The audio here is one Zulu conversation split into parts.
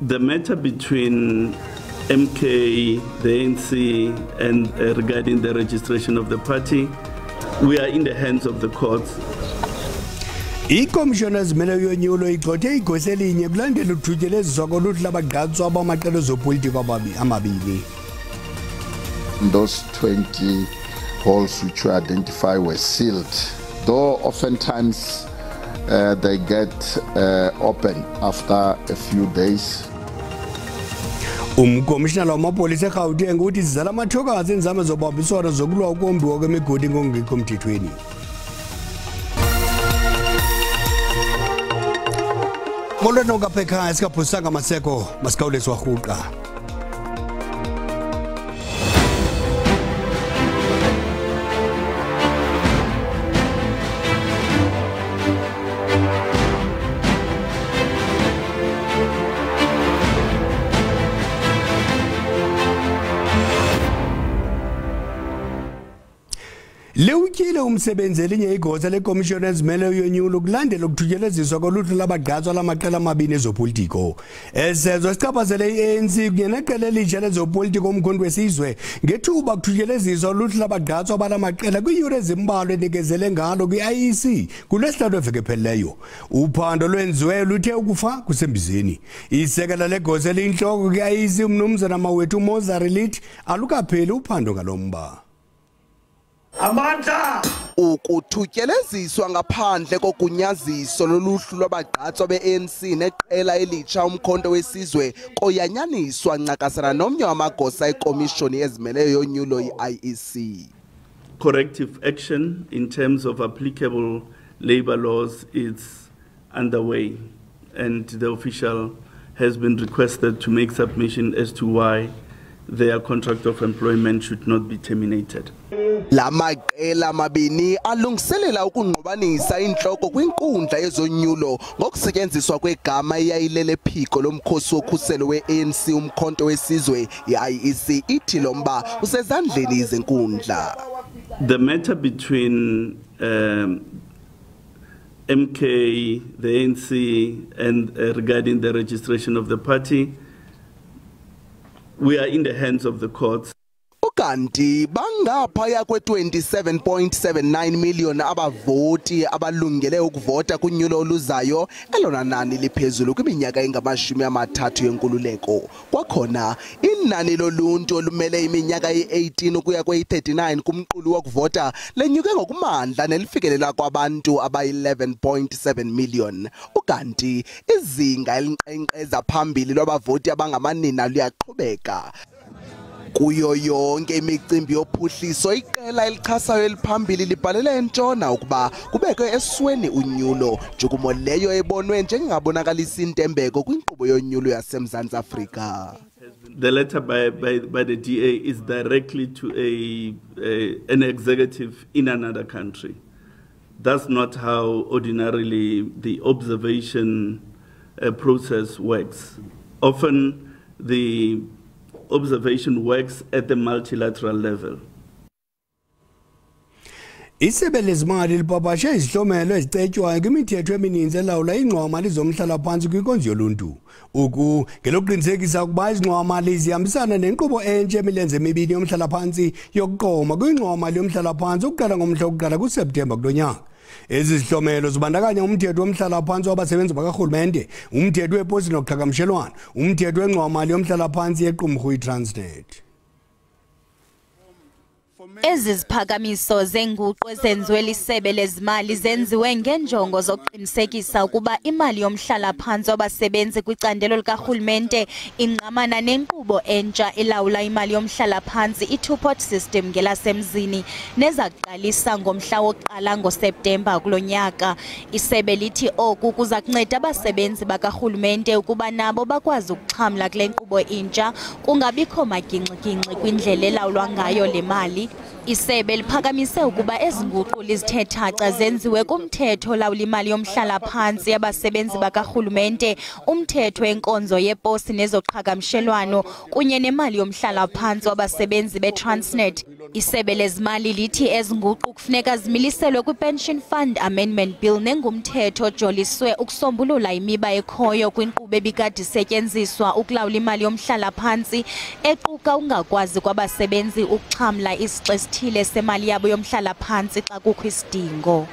The matter between MK, the ANC, and regarding the registration of the party, we are in the hands of the courts. I-Commissioners Melo yonyulo igxothe igosa elinye kulandela ukuthutyeleziswa koluhlu lwabagqatswa bamaqela ezopolitiko amabini. Those 20 holes which were identified were sealed, though oftentimes they get open after a few days. Umkomishinala wamapolisa eGauteng uthi zizala amathokazi enzame zobambiswana zokulwa ukombiwa kwemigodi ngokungekho mthethweni. Molweni ngapha sikaphusanga maseko masikawulesi warhuqa. Lewutyile umsebenzi elinye igosa le-Commissioners Melo yonyulo kulandela ukuthutyeleziswa koluhlu labagqatswa lamaqela amabini ezopolitiko. Esenzo sichaphazele i-ANC kunye neqela elitsha lezopolitiko umkhondo wesizwe ngethuba kuthutyeleziswa uluhlu labagqatswa balamaqela kwiiyure ezimbalwa enikezele ngalo kwi-IEC kulwesihlanu eveke ephelileyo. Uphando lwenziweyo luthe ukufa kusembizeni. Isekela legosa eliyintloko kwi-IEC umnumzana mawethu Mozari lithi alukapheli uphando ngalomba. Amandla ukuthutyeleziswa ngaphandle kogunyaziso loluhlu lwabagqatswa be-ANC neqela elitsha umkhonto wesizwe koyanyaniswa ncakasana nomnye wamagosa ekomishoni ezimeleyo yonyulo i-IEC. Corrective action in terms of applicable labor laws is underway, and the official has been requested to make submission as to why their contract of employment should not be terminated. La maqela mabini alungiselela ukungqubanisa inhloko kwinkundla yezonyulo ngokusetyenziswa kwegama eyayilele phiko lomkhosi wokhuselo we-ANC umkhonto wesizwe i-IEC ithi lomba usezandleni izinkundla. The matter between MK, the ANC, and regarding the registration of the party, we are in the hands of the courts. Ukanti bangaphaya kwe-27.79 million abavoti abalungele ukuvota kunyulo oluzayo elona nani liphezulu kwiminyaka engama-30 yenkululeko. Kwakhona inani loluntu olumele iminyaka ye-18 ukuya kwe-39 kumqulu wokuvota lenyuke ngokumandla nelifikelela kwabantu abayi-11.7 million. Ukanti izinga elinkqenkqeza phambili lwabavoti abangamanina luyaqhubeka. Kuyo yonke imicimbi yophuhliso iqela elichasayo eliphambili libhalela entshona ukuba kubekwe esweni unyulo ntshukumo leyo ebonwe njengabonakalisa intembeko kwinkqubo yonyulo yaseMzantsi Afrika. The letter by the DA is directly to an executive in another country. That's not how ordinarily the observation process works. Often the observation works at the multilateral level. Isebe lezimali lipapashe izihlomelo ezitetywayo kwimithetho emininzi elawula ingxowa-mali zomhlala-phantsi kwinkonzo yoluntu. Uku ngelokuqinisekisa ukuba izingxowa-mali zihambisana nenkqubo entsha emilenze emibini yomhlala-phantsi yokuqoma kwingxowa-mali yomhlala-phantsi ukuqala ngomhla wokuqala kuSeptemba kulo nyaka. Ezi zihlomelo zibandakanya umthetho womhlala-phantsi wabasebenzi bakarhulumente, umthetho weposi noqhagamshelwano, umthetho wengxowa-mali yomhlala-phantsi yequmrhu iTransnet. Ezi ziphakamiso zenguqu ezenziwe lisebe lezimali zenziwe ngenjongo zokuqinisekisa ukuba imali yomhlala-phantsi wabasebenzi kwicandelo likarhulumente ingqamana nenkqubo entsha elawula imali yomhlala-phantsi i-two-pot system ngelasemzini nezakuqalisa ngomhla wokuqala ngoSeptemba kulo nyaka. Isebe lithi oku kuza kunceda abasebenzi bakarhulumente ukuba nabo bakwazi ukuxhamla kule nkqubo intsha kungabikho magingxi-gingxi kwindlela elawulwa ngayo le mali. Isebe liphakamise ukuba ezi nguqu lizithe thaca zenziwe kumthetho olawula imali yomhlala-phantsi yabasebenzi bakarhulumente, umthetho wenkonzo yeposi nezoqhagamshelwano kunye nemali yomhlala-phantsi wabasebenzi beTransnet. Isebe lezimali lithi ezinguqu kufuneka zimiliselwe kwi-Pension Fund Amendment Bill nengumthetho ojoliswe ukusombulula imiba ekhoyo kwinkqubo ebikade isetyenziswa ukulawula imali yomhlala phantsi equka ungakwazi kwabasebenzi ukuxhamla isixa esithile semali yabo yomhlala phantsi xa kukho isidingo.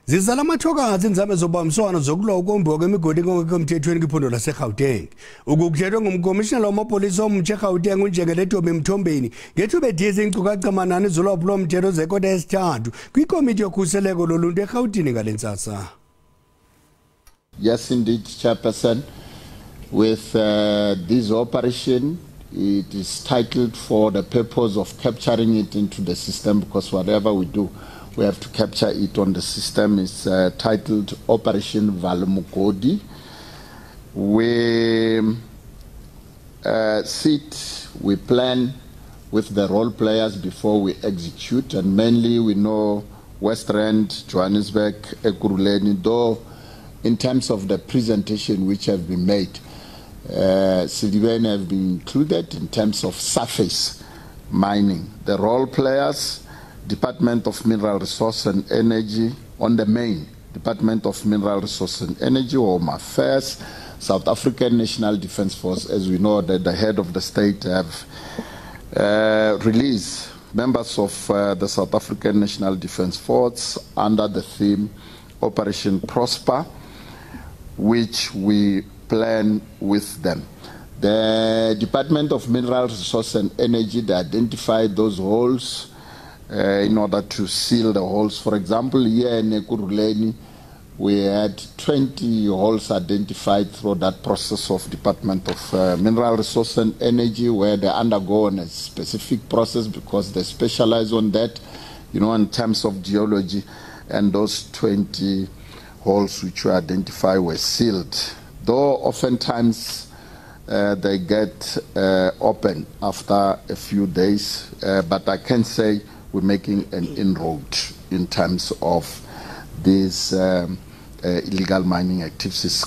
Zizala amathokazi inzame zobambiswano zokulwa ukombiwa kwemigodi engekho emthethweni kwiphondo laseGauteng. Ukukhethwa ngumkomishinala wamapolisa omtsha eGauteng uNjengele Mthombeni ngethuba ediza inkcukacha manani zolwaphulo-mthetho zekota yesithathu kwikomiti yokhuseleko loluntu eRhawutini ngale ntsasa. Yes, indeed, Chairperson. With this operation, it is titled for the purpose of capturing it into the system, because whatever we do, we have to capture it on the system. It's titled Operation Valmugodi. We we plan with the role players before we execute, and mainly we know West Rand, Johannesburg, Ekurhuleni, though in terms of the presentation which have been made, Siliveni have been included in terms of surface mining. The role players, Department of Mineral Resource and Energy, on the main Department of Mineral Resource and Energy, Home Affairs, South African National Defence Force, as we know that the head of the state have released members of the South African National Defence Force under the theme Operation Prosper, which we plan with them. The Department of Mineral Resource and Energy, they identified those holes in order to seal the holes. For example, here in Ekurhuleni, we had 20 holes identified through that process of Department of Mineral Resource and Energy, where they undergo a specific process because they specialize on that, in terms of geology, and those 20 holes which were identified were sealed. Though oftentimes they get open after a few days, but I can say we're making an inroad in terms of these illegal mining activities.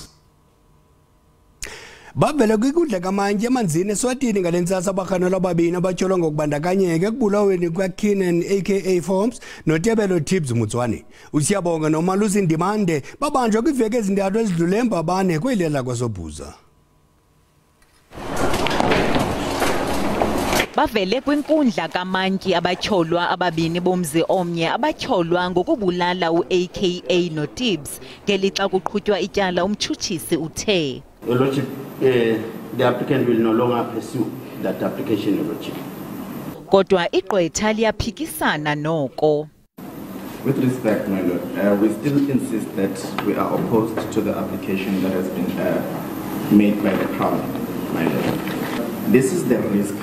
Bavela kwikudla kamanje emanzini eSwatini ngale ntsasa abarhanelwa ababini abatyholwa ngokubandakanyeka ekubulaweni kwaKeenan aka Forms noTebelo Tibbs Mutswane. Usiyabonga noMalusi Ndimande babanjwa kwiveki ezintathu ezidlule embabane kwelela kwaSobhuza. Bavele kwinkundla kamantyi abatyholwa ababini bomzi omnye abatyholwa ngokubulala uAKA noTibbs ngelixa kuqhutywa ityala umtshutshisi uthe. Your Lordship, the applicant will no longer pursue that application, Your Lordship. Kodwa igqwetha liyaphikisana noko. With respect, my Lord, we still insist that we are opposed to the application that has been made by the Crown, my Lord. This is the risk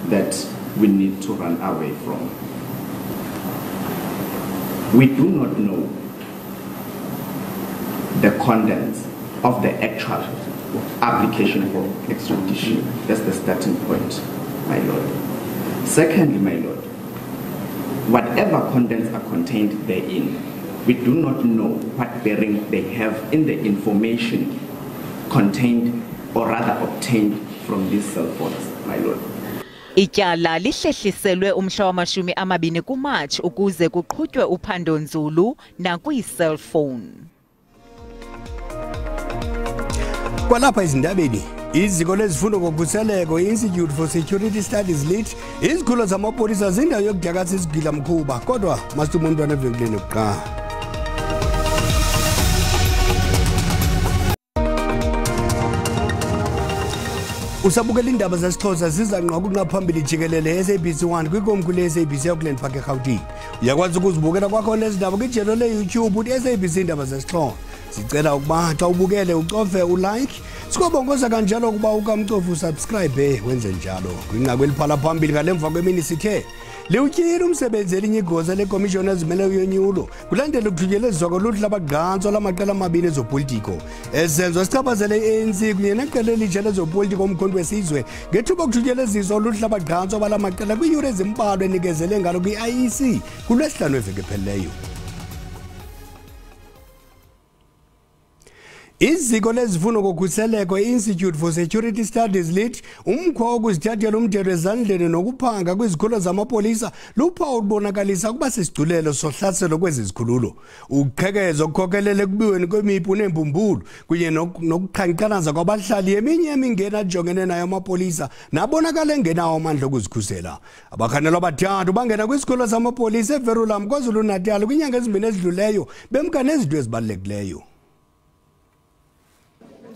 that we need to run away from. We do not know the contents of the actual application for extradition. That's the starting point, my Lord. Secondly, my Lord, whatever contents are contained therein, we do not know what bearing they have in the information contained or rather obtained from these cell phones, my Lord. Ityala lihlehliselwe umhla wama-20 kuMatshi ukuze kuqhutywe uphando-nzulu nakwi-cellphone. Kwalapha ezindabeni, iziko lezifundo ngokhuseleko i-Institute for Security Studies lithi izikhulu zamapolisa zindawo yokudyakasa isigila mkhuba, kodwa masithume umntwana evenkileni kuqala. Usabukela indaba zesiXhosa ziza ngqokuqa phambili jikelele SABC 1 kwikomkhulu le-SABC eAuckland Park eGauteng. Uyakwazi ukuzibukela kwakho lezi ndaba kwijelo le-YouTube uthi SABC indaba zesiXhosa. Sicela ukuba xa ubukele ucofe ulike, sikubongoza kanjalo ukuba ukamcofu usubscribe wenze njalo. Kwinqaku eliphala phambili ngalemva kwemini sithe liwutyile umsebenzi elinye igosa lekomishoni ezimeleyo yonyulo kulandela ukuthutyeleziswa koluhlu lwabagqatswa lamaqela amabini ezopolitiko. Ezenzo sichaphazele i-ANC kunye neqela elitsha lezopolitiko umkhondo wesizwe ngethuba kuthutyeleziswa oluhlu lwabagqatswa bala maqela kwiiyure ezimbalwa enikezele ngalo kwi-IEC kuLwesihlanu eveki ephelileyo. Iziko lezifundo kokhuseleko Institute for Security Studies lithi umkhwa wokuzithathela umthetho ezandleni nokuphanga kwizikolo zamapolisa luphawu olubonakalisa kuba sisigculelo sohlaselo kwezi zikhululo. Ukuqhekezo okukhokelele kubiweni kwemipu nembumbulu kunye nokuqhankqalaza kwabahlali eminye emingena ajongene nayo amapolisa nabonakala engenawo amandla okuzikhusela. Abakhanelwa abathathu bangena kwizikolo zamapolisa eVerulam KwaZulu-Natal kwinyanga ezimbini ezidluleyo bemka nezinto ezibalulekileyo.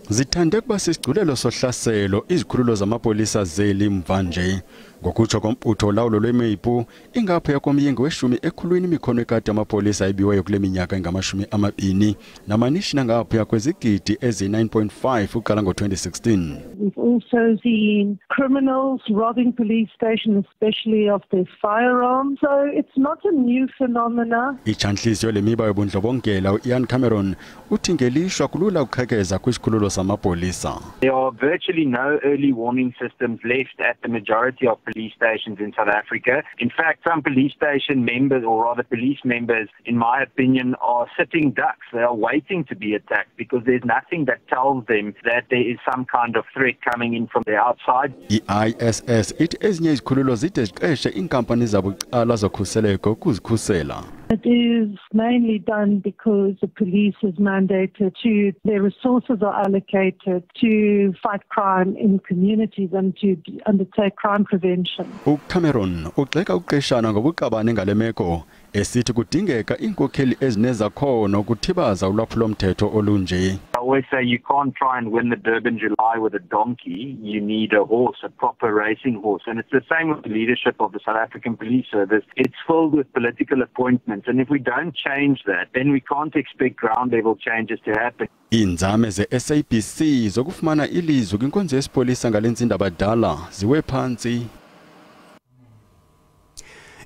Zithande kuba sisigculelo sohlaselo izikhululo zamapolisa zeli mva nje ngokutsho komputho lawulo lwemipu ingapha komyingo weshumi ekhulwini imikhono ekade amapolisa ebiweyo kule minyaka engama-20 namanishina ngapha kwezigidi ezi-9.5 uqala ngo-2016. We've also seen criminals robbing police stations, especially of their firearms. So it's not a new phenomena. Ichanhliziyo lemiba yobundlobongela u-Ian Cameron uthi ngelishwa kulula ukuqhekeza kwisikhululo samapolisa. There are virtually no early warning systems left at the majority of police stations in South Africa. In fact, some police station members, or rather police members, in my opinion, are sitting ducks. They are waiting to be attacked because there's nothing that tells them that there is some kind of threat coming in from the outside. I-ISS ithi ezinye izikhululo zide ziqeshe iinkampani zabucala zokhuseleko ukuzikhusela. It is mainly done because the police is mandated to, their resources are allocated to fight crime in communities and to undertake crime prevention. UCameron ugxeka uqeshana ngobuqabane ngale meko esithi kudingeka iinkokheli ezinezakhono ukuthibaza ulwaphulomthetho olunje. I always say you can't try and win the Durban July with a donkey. You need a horse, a proper racing horse. And it's the same with the leadership of the South African Police Service. It's filled with political appointments. And if we don't change that, then we can't expect ground level changes to happen. Iinzame ze-SABC zokufumana ilizwi kwinkonzo yesipolisa ngalentsindaba dala ziwe phansi.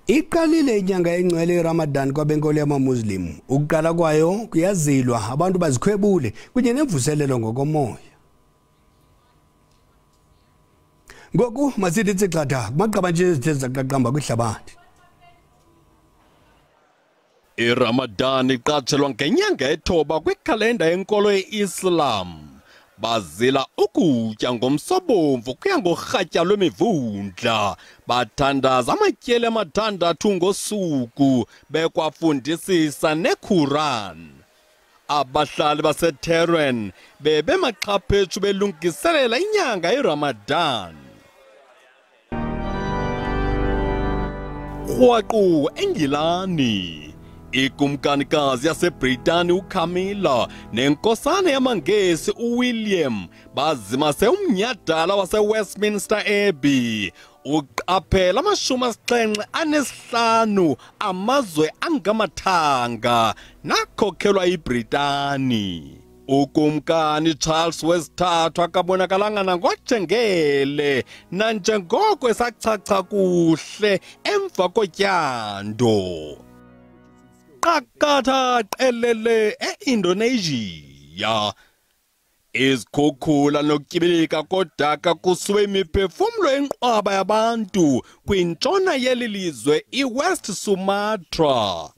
Iqalile inyanga engcwele iRamadan kwabenkolo yamaMuslim. Ukuqala kwayo kuyazilwa abantu bazikhwebule kunye nemvuselelo ngokomoya. Ngoku masithi tsixatha kumaqabanje ezitheza qaqamba kwihlabathi. iRamadan iqatshelwa ngenyanga ethoba kwikhalenda yenkolo yeIslam. Bazila ukutya ngomsobomvu kuya ngorhatya lwemivundla bathandaza amatyeli amathandathu ngosuku bekwafundisisa neQuran. Abahlali baseTehran bebemaqhaphetshu belungiselela inyanga yeRamadan. Rhwaqu eNgilani ikumkanikazi yaseBritani uCamilla nenkosana yamaNgesi uWilliam bazimase umnyhadala waseWestminster Abbey. Uqaphela 75 amazwe angamathanga nakhokhelwa iBritani. Ukumkani Charles wesithathu akabonakalanga nangojengele nanjengoko esachacha kuhle emva kotyando. Qakatha qelele eIndonesia. Izikhukhula nokutyibilika kodaka kusuwe imiphefumlo enqwaba yabantu kwintshona yeli lizwe iWest Sumatra.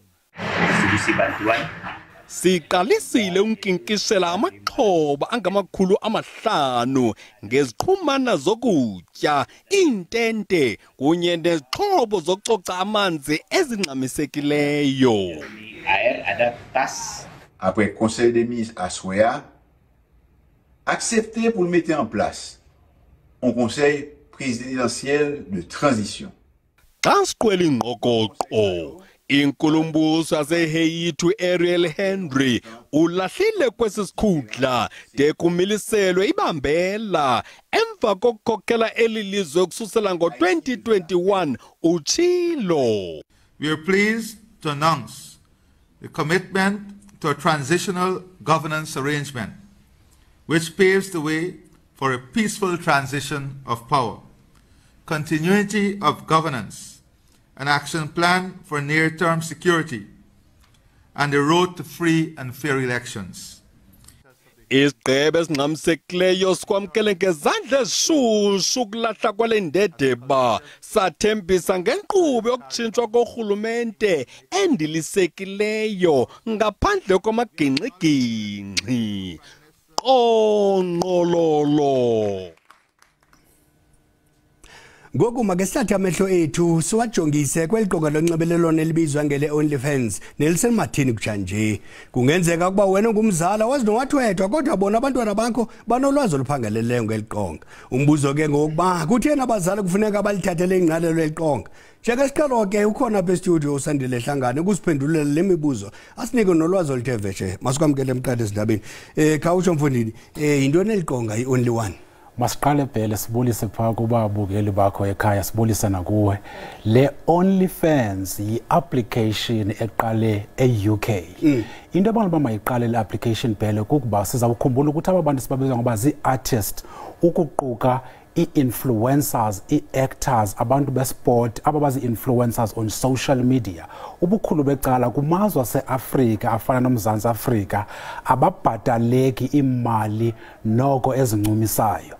Siqalisile unkinkishela amaxhoba angama500 ngeziqhumana zokutya, iintente kunye nezixhobo zokucoca amanzi ezingxamisekileyo. Après le Conseil des ministres à Soya, accepté pour le mettre en place un conseil présidentiel de transition. Xasiqwela ingqokoqo inkulumbuso yaseHaiti Ariel Henry ulahlile kwesi sikhundla de kumiliselwe ibambela emva kokukhokhela eli lizwe ukususela ngo-2021 utshilo. We are pleased to announce the commitment to a transitional governance arrangement which paves the way for a peaceful transition of power, continuity of governance, an action plan for near-term security, and the road to free and fair elections. Isigqebe esingxamisekileyo sikwamkele ngezandla ezishushu ukulahla kwale ndedeba sathembisa ngenkqubo yokutshintshwa korhulumente endilisekileyo ngaphandle kwamagingxigingxi. uqonqololo. Ngoku make sithathe amehlo ethu siwajongise kweliqonga lonxibelelwano elibizwa ngele OnlyFans nelisemathini kujanje. Kungenzeka ukuba wena ungumzala wazi nowathwethwa kodwa bona abantwana bakho banolwazi oluphangaleleyo ngeliqonga. Umbuzo ke ngokuba kutheni abazali kufuneka balithathele ingqalelo leliqonga. Njengesiqalo ke ukhona apha estudio uSandile Hlangane ukusiphendulela le mibuzo asinike nolwazi oluthe vetshe. Masikwamkele emqadi ezindabeni. Khawutsho mfundini yintoni eliqonga iOnly One? Masiqale phela sibulise pha kuba abukeli bakho ekhaya sibulisa nakuwe. Le OnlyFans yi-application eqale e-UK. Into abantu mayiqale le application phela kukuba sizawukhumbula ukuthi aba bantu sibabiza ngoba zii-artist ukuquka i-influencers, i-actors, abantu besport, ababazi-influencers on social media. Ubukhulu becala kumazwe ase-Afrika afana noMzantsi Afrika ababhataleki imali noko ezincumisayo.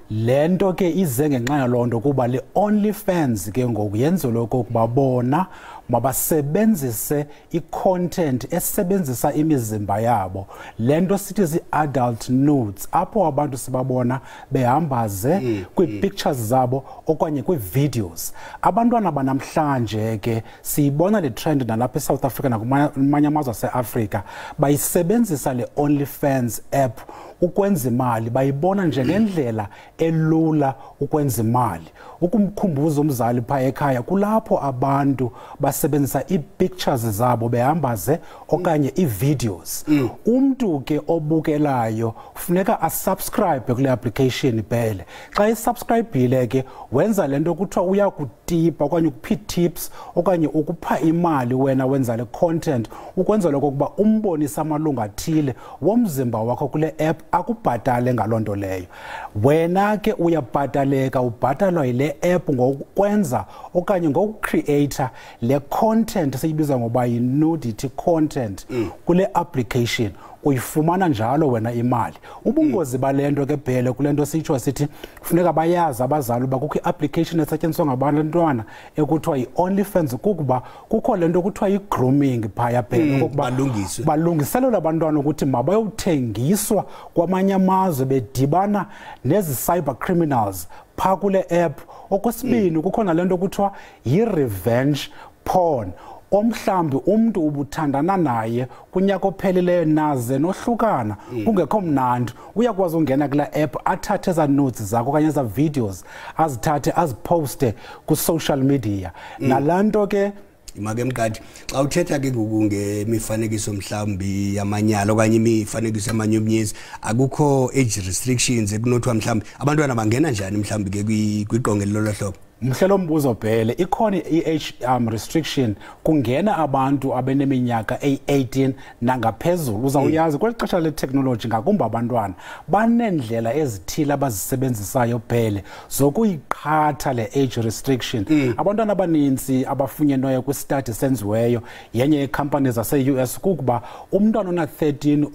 Lento ke ize ngenxa yalonto kuba le OnlyFans ke ngoku yenzelwe okokuba bona mabasebenzise i-content esebenzisa imizimba yabo. Lento sithi zi-adult nudes apho abantu sibabona behambaze kwi-pictures zabo okanye kwi-videos. Abantwana banamhlanje ke siyibona le trend nalapha eSouth Africa nakumanye amazwe ase-Afrika bayisebenzisa le OnlyFans app ukwenza imali, bayibona njengendlela elula ukwenza imali. Ukumkhumbuza umzali pha ekhaya kulapho abantu basebenzisa i-pictures zabo behambaze okanye i-videos. Umntu ke obukelayo kufuneka asubscribe kule application phela. Xa isubscribile ke wenza lento kuthiwa uyakutipa okanye ukuphi tips okanye ukupha imali wena wenza le content ukwenzela okokuba umbonise amalungu athile womzimba wakho kule app akubhatale ngalonto leyo. Wena ke uyabhataleka, ubhatalwa yile app ngokwenza okanye ngokucreator le content siyibiza ngoba yi-nudity content kule application. Uyifumana njalo wena imali. Ubungozi balento ke phela kulento sitsho sithi kufuneka bayazi abazali uba kukho i-application esetyenziswa ngabantwana ekuthiwa yi-OnlyFans kukuba kukho lento kuthiwa yi-grooming phaya phela ukuba balungiselela abantwana ukuthi mabayothengiswa kwamanye amazwe bedibana nezi cyber criminals pha kule app. Okwesibini kukhona lento kuthiwa yi-revenge porn. Omhlambi umntu ubuthandana naye kunyaka ophelileyo naze nohlukana kungekho mnandi uyakwazi ungena kula app athathe eza notes zakho okanye eza videos azithathe aziposte ku social media. Nalanto ke imake mqadi xa uthetha ke ngoku ngemifanekiso mhlambi yamanyala okanye imifanekiso yamanyumnyezi akukho age restrictions ekunothiwa mhlambi abantwana bangena njani mhlambi ke kwiqonga lolahlobo? Mhlelo mbuzo phele ikhona i-age restriction kungena abantu abeneminyaka eyi-18 nangaphezulu. Uzawuyazi kweli xesha le-technology ngakumbi abantwana banendlela ezithile abazisebenzisayo phele zokuyiqhatha le age restriction. Abantwana abaninzi abafunyenweyo kwi-study senziweyo yenye yeekhampani zase-US kukuba umntwana ona-13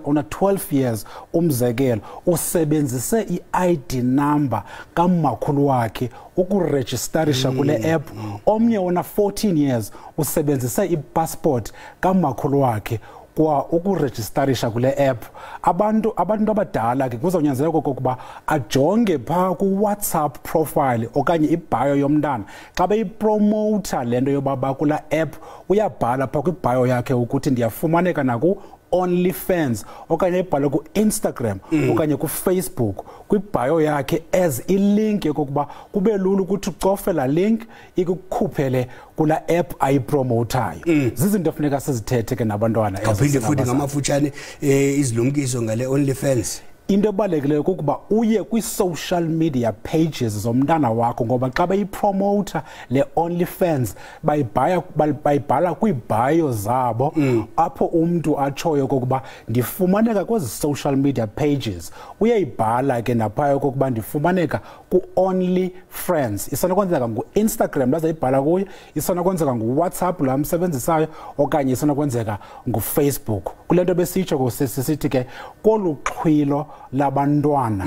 ona-12 years umzekelo usebenzise i-ID number kamakhulu wakhe ukuregistarisha kule app. Omnye ona 14 years usebenzise i-passport kamakhulu wakhe kwa ukuregistarisha kule app. Abantu abadala ke kuzawunyanzeleka okokuba ajonge pha ku-WhatsApp profile okanye ibio yomntana. Xa beyipromota lento yoba kula app uyabhala pha kwibio yakhe ukuthi ndiyafumaneka naku OnlyFans okanye ibhale ku Instagram okanye ku Facebook kwibio yakhe as ilink yokuba kube lula ukuthi ucofe la link ikukhuphele kula app ayipromotayo. Zizinto efuneka sizithethe ke nabantwana aphinde futhi ngamafutshane izilumkiso ngale OnlyFans. Into ebalulekileyo kukuba uye kwi-social media pages zomntana wakho ngoba xa beyipromota le OnlyFans bayibhala kwii-bio zabo apho umntu atshoyo kokuba ndifumaneka kwezi social media pages. Uyayibhala ke naphaya kokuba ndifumaneka ku-OnlyFriends. Isenokwenzeka ngu-Instagram lazayibhala kuyo, isenokwenzeka ngu-WhatsApp la msebenzisayo okanye isenokwenzeka ngu-Facebook. Kule nto besitsho kusisithi ke kolu xhwilo labantwana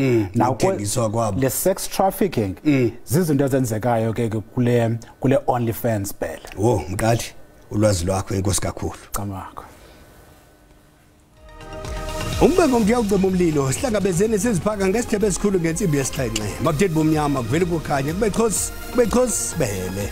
le sex trafficking zizinto ezenzekayo ke kule OnlyFans phela. Mqadi ulwazi lwakho inkosi kakhulu. Camakho. Umbeko ngiyawucima umlilo sihlangabezene seziphaka ngesithebe esikhulu ngensimbi yesixhenxe makuthethi bomnyama kuvele kukhanya kube xhosi bele